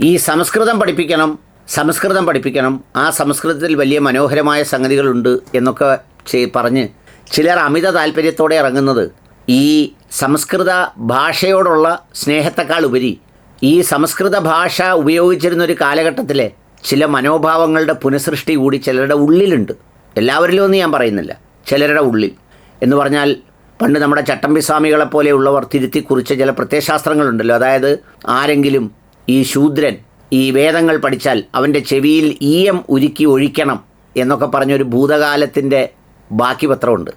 ഈ സംസ്കൃതം പഠിപ്പിക്കണം, ആ സംസ്കൃതത്തിൽ വലിയ മനോഹരമായ സംഗതികളുണ്ട് എന്നൊക്കെ പറഞ്ഞ് ചിലർ അമിത താല്പര്യത്തോടെ ഇറങ്ങുന്നത് ഈ സംസ്കൃത ഭാഷയോടുള്ള സ്നേഹത്തെക്കാൾ ഉപരി ഈ സംസ്കൃത ഭാഷ ഉപയോഗിച്ചിരുന്നൊരു കാലഘട്ടത്തിലെ ചില മനോഭാവങ്ങളുടെ പുനഃസൃഷ്ടി കൂടി ചിലരുടെ ഉള്ളിലുണ്ട്. എല്ലാവരിലും ഒന്നും ഞാൻ പറയുന്നില്ല, ചിലരുടെ ഉള്ളിൽ എന്ന് പറഞ്ഞാൽ പണ്ട് നമ്മുടെ ചട്ടമ്പി സ്വാമികളെപ്പോലെയുള്ളവർ തിരുത്തി കുറിച്ച ചില പ്രത്യയശാസ്ത്രങ്ങളുണ്ടല്ലോ. അതായത് ആരെങ്കിലും ഈ ശൂദ്രൻ ഈ വേദങ്ങൾ പഠിച്ചാൽ അവൻ്റെ ചെവിയിൽ ഈയം ഉരുക്കി ഒഴിക്കണം എന്നൊക്കെ പറഞ്ഞൊരു ഭൂതകാലത്തിൻ്റെ ബാക്കി പത്രമുണ്ട്.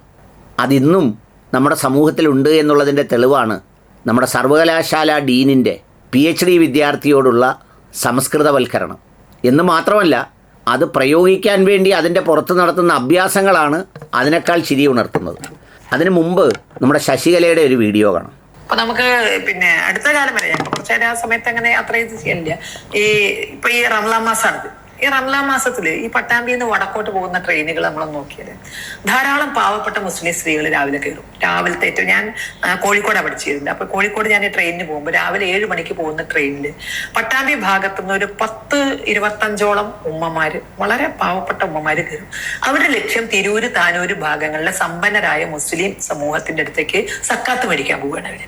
അതിന്നും നമ്മുടെ സമൂഹത്തിലുണ്ട് എന്നുള്ളതിൻ്റെ തെളിവാണ് നമ്മുടെ സർവകലാശാല ഡീനിൻ്റെ PhD വിദ്യാർത്ഥിയോടുള്ള സംസ്കൃതവൽക്കരണം. എന്ന് മാത്രമല്ല, അത് പ്രയോഗിക്കാൻ വേണ്ടി അതിൻ്റെ പുറത്ത് നടത്തുന്ന അഭ്യാസങ്ങളാണ് അതിനേക്കാൾ ചിരി ഉണർത്തുന്നത്. അതിനു മുമ്പ് നമ്മുടെ ശശികലയുടെ ഒരു വീഡിയോ കാണാം. അപ്പൊ നമുക്ക് പിന്നെ അടുത്ത കാലം വരെ കുറച്ചേരം ആ സമയത്ത് അങ്ങനെ അത്ര ഇത് ചെയ്യലില്ല. ഇപ്പൊ ഈ റംലാൻ മാസമാണ്. ഈ റംലാൻ മാസത്തില് ഈ പട്ടാമ്പിയിൽ നിന്ന് വടക്കോട്ട് പോകുന്ന ട്രെയിനുകൾ നമ്മൾ നോക്കിയത് ധാരാളം പാവപ്പെട്ട മുസ്ലിം സ്ത്രീകൾ രാവിലെ കയറും. രാവിലത്തെ ഏറ്റവും ഞാൻ കോഴിക്കോടാണ് പഠിച്ചിരുന്നത്. അപ്പൊ കോഴിക്കോട് ഞാൻ ഈ ട്രെയിനിന് പോകുമ്പോൾ രാവിലെ 7 മണിക്ക് പോകുന്ന ട്രെയിനിൽ പട്ടാമ്പി ഭാഗത്തുനിന്ന് ഒരു 10-25ഓളം ഉമ്മമാര്, വളരെ പാവപ്പെട്ട ഉമ്മമാര് കയറും. അവരുടെ ലക്ഷ്യം തിരൂര്, താനൂര് ഭാഗങ്ങളിലെ സമ്പന്നരായ മുസ്ലിം സമൂഹത്തിന്റെ അടുത്തേക്ക് സക്കാത്ത് മേടിക്കാൻ പോവുകയാണ് അവര്.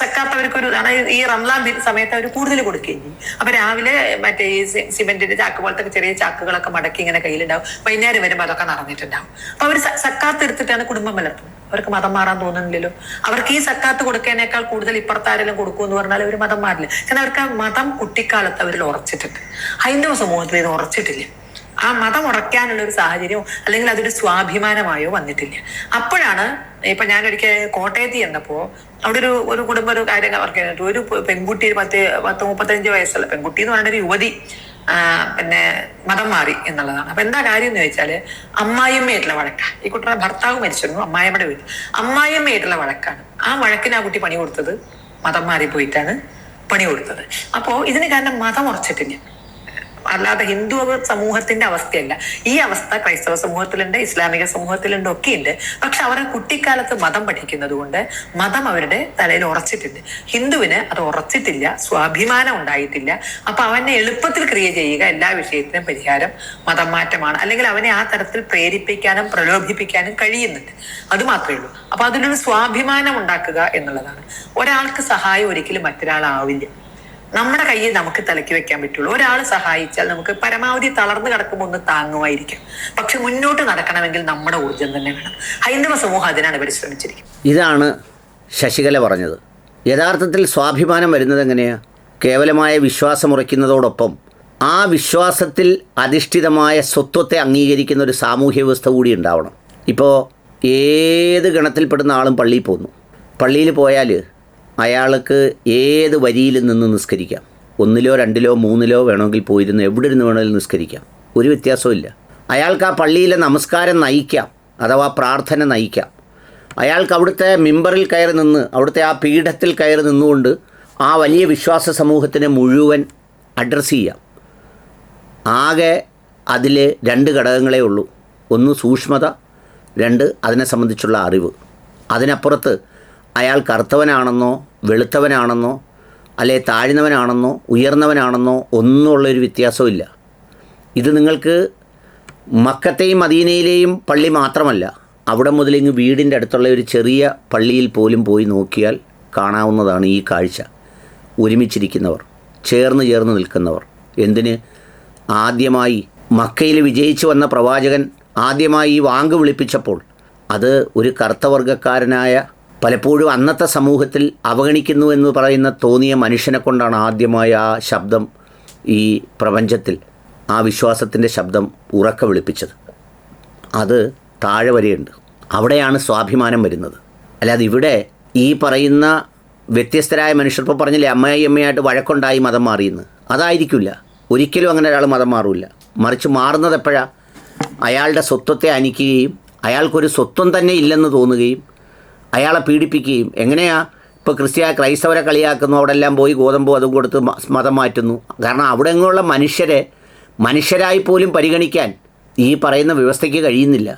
സക്കാത്ത് അവർക്കൊരു ഇതാണ്. ഈ റംലാൻ സമയത്ത് അവർ കൂടുതൽ കൊടുക്കുകയും ചെയ്യും. അപ്പൊ രാവിലെ മറ്റേ ഈ സിമെന്റിന്റെ ചാക്ക് പോലത്തെ ചെറിയ ചാക്കുകളൊക്കെ മടക്കി ഇങ്ങനെ കയ്യിലുണ്ടാവും. വൈകുന്നേരം വരുമ്പോൾ അതൊക്കെ നടന്നിട്ടുണ്ടാവും. അപ്പൊ അവർ സക്കാത്ത് എടുത്തിട്ടാണ് കുടുംബം വളർത്തുന്നത്. അവർക്ക് മതം മാറാൻ തോന്നുന്നില്ലല്ലോ. അവർക്ക് ഈ സക്കാത്ത് കൊടുക്കുന്നതിനേക്കാൾ കൂടുതൽ ഇപ്പുറത്താരെല്ലാം കൊടുക്കുമെന്ന് പറഞ്ഞാൽ അവർ മതം മാറില്ല. കാരണം അവർക്ക് ആ മതം കുട്ടിക്കാലത്ത് അവരിൽ ഉറച്ചിട്ടുണ്ട്. ഹൈന്ദവ സമൂഹത്തിൽ ഇത് ഉറച്ചിട്ടില്ല. ആ മതം ഉറക്കാനുള്ള ഒരു സാഹചര്യമോ അല്ലെങ്കിൽ അതൊരു സ്വാഭിമാനമായോ വന്നിട്ടില്ല. അപ്പോഴാണ് ഇപ്പൊ ഞാനൊരിക്കൽ കോട്ടയത്ത് ചെന്നപ്പോ അവിടെ ഒരു കുടുംബം ഒരു കാര്യം അവർക്ക് ഒരു പെൺകുട്ടി 10-35 വയസ്സുള്ള പെൺകുട്ടി എന്ന് പറഞ്ഞൊരു യുവതി പിന്നെ മതം മാറി എന്നുള്ളതാണ്. അപ്പൊ എന്താ കാര്യം എന്ന് ചോദിച്ചാല് അമ്മായിയമ്മയായിട്ടുള്ള വഴക്കാണ്. ഈ കുട്ടിയുടെ ഭർത്താവ് മരിച്ചിരുന്നു, അമ്മായിയമ്മയുടെ വീട്ടിൽ അമ്മായിയമ്മയായിട്ടുള്ള വഴക്കാണ്. ആ വഴക്കിന് ആ കുട്ടി പണി കൊടുത്തത് മതം മാറി പോയിട്ടാണ് പണി കൊടുത്തത്. അപ്പോ ഇതിന് കാരണം മതം ഉറച്ചിട്ടില്ല, അല്ലാതെ ഹിന്ദു സമൂഹത്തിന്റെ അവസ്ഥയല്ല. ഈ അവസ്ഥ ക്രൈസ്തവ സമൂഹത്തിലുണ്ട്, ഇസ്ലാമിക സമൂഹത്തിലുണ്ട്, ഒക്കെ ഉണ്ട്. പക്ഷെ അവർ കുട്ടിക്കാലത്ത് മതം പഠിക്കുന്നത് കൊണ്ട് മതം അവരുടെ തലയിൽ ഉറച്ചിട്ടുണ്ട്. ഹിന്ദുവിന് അത് ഉറച്ചിട്ടില്ല, സ്വാഭിമാനം ഉണ്ടായിട്ടില്ല. അപ്പൊ അവനെ എളുപ്പത്തിൽ ക്രിയ ചെയ്യുക, എല്ലാ വിഷയത്തിനും പരിഹാരം മതം മാറ്റമാണ്. അല്ലെങ്കിൽ അവനെ ആ തരത്തിൽ പ്രേരിപ്പിക്കാനും പ്രലോഭിപ്പിക്കാനും കഴിയുന്നുണ്ട്. അത് മാത്രമേ ഉള്ളൂ. അപ്പൊ അതിലൊരു സ്വാഭിമാനം ഉണ്ടാക്കുക എന്നുള്ളതാണ്. ഒരാൾക്ക് സഹായം ഒരിക്കലും മറ്റൊരാളാവില്ല. നമ്മുടെ കയ്യിൽ നമുക്ക് തലയ്ക്ക് വെക്കാൻ പറ്റുള്ളൂ. ഒരാൾ സഹായിച്ചാൽ നമുക്ക് പരമാവധി തളർന്നു കിടക്കുമ്പോൾ ഒന്ന് താങ്ങുമായിരിക്കും. പക്ഷെ മുന്നോട്ട് നടക്കണമെങ്കിൽ നമ്മുടെ ഊർജം തന്നെ വേണം. ഹൈന്ദവ സമൂഹം അതിനാണ് പരിശ്രമിച്ചിരിക്കുന്നത്. ഇതാണ് ശശികല പറഞ്ഞത്. യഥാർത്ഥത്തിൽ സ്വാഭിമാനം വരുന്നത് എങ്ങനെയാണ്? കേവലമായ വിശ്വാസം ഉറയ്ക്കുന്നതോടൊപ്പം ആ വിശ്വാസത്തിൽ അധിഷ്ഠിതമായ സ്വത്വത്തെ അംഗീകരിക്കുന്ന ഒരു സാമൂഹ്യ വ്യവസ്ഥ കൂടി ഉണ്ടാവണം. ഇപ്പോൾ ഏത് ഗണത്തിൽപ്പെടുന്ന ആളും പള്ളിയിൽ പോകുന്നു. പള്ളിയിൽ പോയാൽ അയാൾക്ക് ഏത് വരിയിൽ നിന്ന് നിസ്കരിക്കാം. 1-ലോ 2-ലോ 3-ലോ വേണമെങ്കിൽ പോയിരുന്ന് എവിടെ ഇരുന്ന് വേണമെങ്കിലും നിസ്കരിക്കാം. ഒരു വ്യത്യാസവും ഇല്ല. അയാൾക്ക് ആ പള്ളിയിലെ നമസ്കാരം നയിക്കാം, അഥവാ പ്രാർത്ഥന നയിക്കാം. അയാൾക്ക് അവിടുത്തെ മിമ്പറിൽ കയറി നിന്ന്, അവിടുത്തെ ആ പീഠത്തിൽ കയറി നിന്നുകൊണ്ട് ആ വലിയ വിശ്വാസ സമൂഹത്തിനെ മുഴുവൻ അഡ്രസ്സ് ചെയ്യാം. ആകെ അതിൽ 2 ഘടകങ്ങളേ ഉള്ളൂ. ഒന്ന് സൂക്ഷ്മത, 2 അതിനെ സംബന്ധിച്ചുള്ള അറിവ്. അതിനപ്പുറത്ത് അയാൾ കറുത്തവനാണെന്നോ വെളുത്തവനാണെന്നോ അല്ലെ താഴ്ന്നവനാണെന്നോ ഉയർന്നവനാണെന്നോ ഒന്നുമുള്ളൊരു വ്യത്യാസവും ഇല്ല. ഇത് നിങ്ങൾക്ക് മക്കത്തെയും മദീനയിലെയും പള്ളി മാത്രമല്ല, അവിടെ മുതലിങ്ങ് വീടിൻ്റെ അടുത്തുള്ള ഒരു ചെറിയ പള്ളിയിൽ പോലും പോയി നോക്കിയാൽ കാണാവുന്നതാണ് ഈ കാഴ്ച. ഒരുമിച്ചിരിക്കുന്നവർ, ചേർന്ന് നിൽക്കുന്നവർ. എന്തിന്? ആദ്യമായി മക്കയിൽ വിജയിച്ചു വന്ന പ്രവാചകൻ ആദ്യമായി ഈ വാങ്ക് വിളിപ്പിച്ചപ്പോൾ അത് ഒരു കറുത്തവർഗക്കാരനായ, പലപ്പോഴും അന്നത്തെ സമൂഹത്തിൽ അവഗണിക്കുന്നു എന്ന് പറയുന്ന തോന്നിയ മനുഷ്യനെ കൊണ്ടാണ് ആദ്യമായി ആ ശബ്ദം ഈ പ്രപഞ്ചത്തിൽ, ആ വിശ്വാസത്തിൻ്റെ ശബ്ദം ഉറക്കെ വിളിപ്പിച്ചത്. അത് താഴെ വരെയുണ്ട്. അവിടെയാണ് സ്വാഭിമാനം വരുന്നത്. അല്ലാതെ ഇവിടെ ഈ പറയുന്ന വ്യത്യസ്തരായ മനുഷ്യർ, ഇപ്പോൾ പറഞ്ഞില്ലേ അമ്മയായിട്ട് വഴക്കുണ്ടായി മതം മാറിയെന്ന്, അതായിരിക്കില്ല. ഒരിക്കലും അങ്ങനെ ഒരാൾ മതം മാറില്ല. മറിച്ച് മാറുന്നത് എപ്പോഴാണ്? അയാളുടെ സ്വത്വത്തെ അനിക്കുകയും അയാൾക്കൊരു സ്വത്വം തന്നെ ഇല്ലെന്ന് തോന്നുകയും അയാളെ പീഡിപ്പിക്കുകയും. എങ്ങനെയാണ്? ഇപ്പോൾ ക്രൈസ്തവരെ കളിയാക്കുന്നു, അവിടെ എല്ലാം പോയി ഗോതമ്പ് അതും കൊടുത്ത് മതം മാറ്റുന്നു. കാരണം അവിടെ എങ്ങനെയുള്ള മനുഷ്യരെ മനുഷ്യരായി പോലും പരിഗണിക്കാൻ ഈ പറയുന്ന വ്യവസ്ഥയ്ക്ക് കഴിയുന്നില്ല.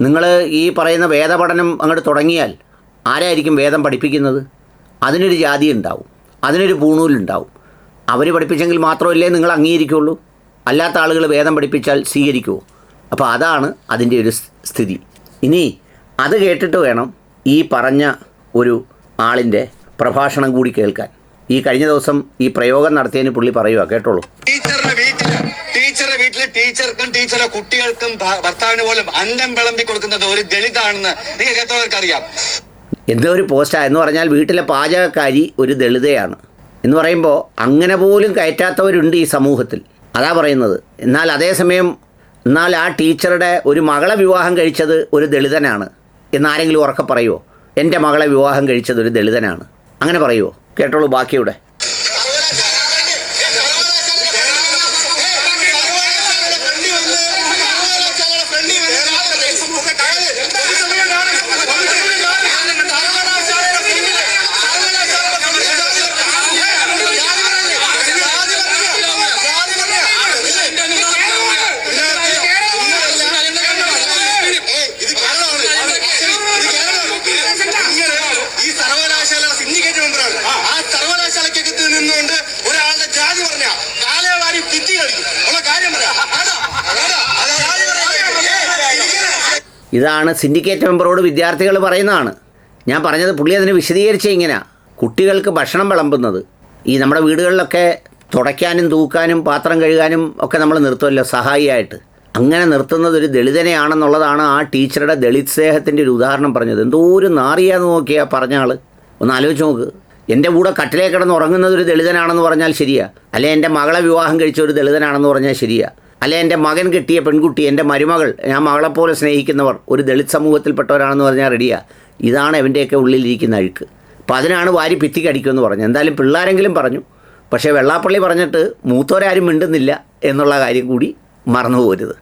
നിങ്ങൾ ഈ പറയുന്ന വേദപഠനം അങ്ങോട്ട് തുടങ്ങിയാൽ ആരായിരിക്കും വേദം പഠിപ്പിക്കുന്നത്? അതിനൊരു ജാതി ഉണ്ടാവും, അതിനൊരു പൂണൂലുണ്ടാവും. അവർ പഠിപ്പിച്ചെങ്കിൽ മാത്രമല്ലേ നിങ്ങൾ അംഗീകരിക്കുള്ളൂ? അല്ലാത്ത ആളുകൾ വേദം പഠിപ്പിച്ചാൽ സ്വീകരിക്കുമോ? അപ്പോൾ അതാണ് അതിൻ്റെ ഒരു സ്ഥിതി. ഇനി അത് കേട്ടിട്ട് വേണം ഈ പറഞ്ഞ ഒരു ആളിൻ്റെ പ്രഭാഷണം കൂടി കേൾക്കാൻ. ഈ കഴിഞ്ഞ ദിവസം ഈ പ്രയോഗം നടത്തിയതിന് പുള്ളി പറയുക, കേട്ടോളൂ. ടീച്ചറുടെ വീട്ടിൽ ടീച്ചർക്കും ടീച്ചറുടെ കുട്ടികൾക്കും ഭർത്താവിന് പോലും അന്നം വിളമ്പി കൊടുക്കുന്നത് ഒരു ദളിതാണെന്ന് നിങ്ങൾക്ക് എത്രവർക്ക് അറിയാം? എന്തോ ഒരു പോസ്റ്റാണ് എന്ന് പറഞ്ഞാൽ വീട്ടിലെ പാചകക്കാരി ഒരു ദളിതയാണ് എന്ന് പറയുമ്പോൾ അങ്ങനെ പോലും കയറ്റാത്തവരുണ്ട് ഈ സമൂഹത്തിൽ. അതാ പറയുന്നത്. എന്നാൽ ആ ടീച്ചറുടെ ഒരു മകളെ വിവാഹം കഴിച്ചത് ഒരു ദളിതനാണ് എന്നാരെങ്കിലും ഉറക്കെ പറയുമോ? എൻ്റെ മകളെ വിവാഹം കഴിച്ചത് ഒരു ദളിതനാണ് അങ്ങനെ പറയുമോ? കേട്ടോളൂ ബാക്കിയുടെ. ഇതാണ് സിൻഡിക്കേറ്റ് മെമ്പറോട് വിദ്യാർത്ഥികൾ പറയുന്നതാണ്. ഞാൻ പറഞ്ഞത് പുള്ളി അതിന് വിശദീകരിച്ച ഇങ്ങനെയാണ്. കുട്ടികൾക്ക് ഭക്ഷണം വിളമ്പുന്നത് ഈ നമ്മുടെ വീടുകളിലൊക്കെ തുടയ്ക്കാനും തൂക്കാനും പാത്രം കഴുകാനും ഒക്കെ നമ്മൾ നിർത്തുമല്ലോ സഹായിയായിട്ട്. അങ്ങനെ നിർത്തുന്നത് ഒരു ദളിതനെയാണെന്നുള്ളതാണ് ആ ടീച്ചറുടെ ദളിത് സ്നേഹത്തിൻ്റെ ഒരു ഉദാഹരണം പറഞ്ഞത്. എന്തോ ഒരു നാറിയാന്ന് നോക്കിയാൽ പറഞ്ഞ ആൾ. ഒന്ന് ആലോചിച്ച് നോക്ക്. എൻ്റെ കൂടെ കട്ടിലേ കിടന്ന് ഉറങ്ങുന്നത് ഒരു ദളിതനാണെന്ന് പറഞ്ഞാൽ ശരിയാ? അല്ലെ എൻ്റെ മകളെ വിവാഹം കഴിച്ച ഒരു ദളിതനാണെന്ന് പറഞ്ഞാൽ ശരിയാ? അല്ലെ എൻ്റെ മകൻ കെട്ടിയ പെൺകുട്ടി, എൻ്റെ മരുമകൾ, ഞാൻ മകളെപ്പോലെ സ്നേഹിക്കുന്നവർ ഒരു ദളിത് സമൂഹത്തിൽപ്പെട്ടവരാണെന്ന് പറഞ്ഞാൽ റെഡിയാ? ഇതാണ് അവൻ്റെയൊക്കെ ഉള്ളിലിരിക്കുന്ന അഴുക്ക്. അപ്പോൾ അതിനാണ് വാരി ഭിത്തിക്കടിക്കുമെന്ന് പറഞ്ഞു. എന്തായാലും പിള്ളേരെങ്കിലും പറഞ്ഞു. പക്ഷേ വെള്ളാപ്പള്ളി പറഞ്ഞിട്ട് മൂത്തോരാരും മിണ്ടുന്നില്ല എന്നുള്ള കാര്യം കൂടി മറന്നു പോരുത്.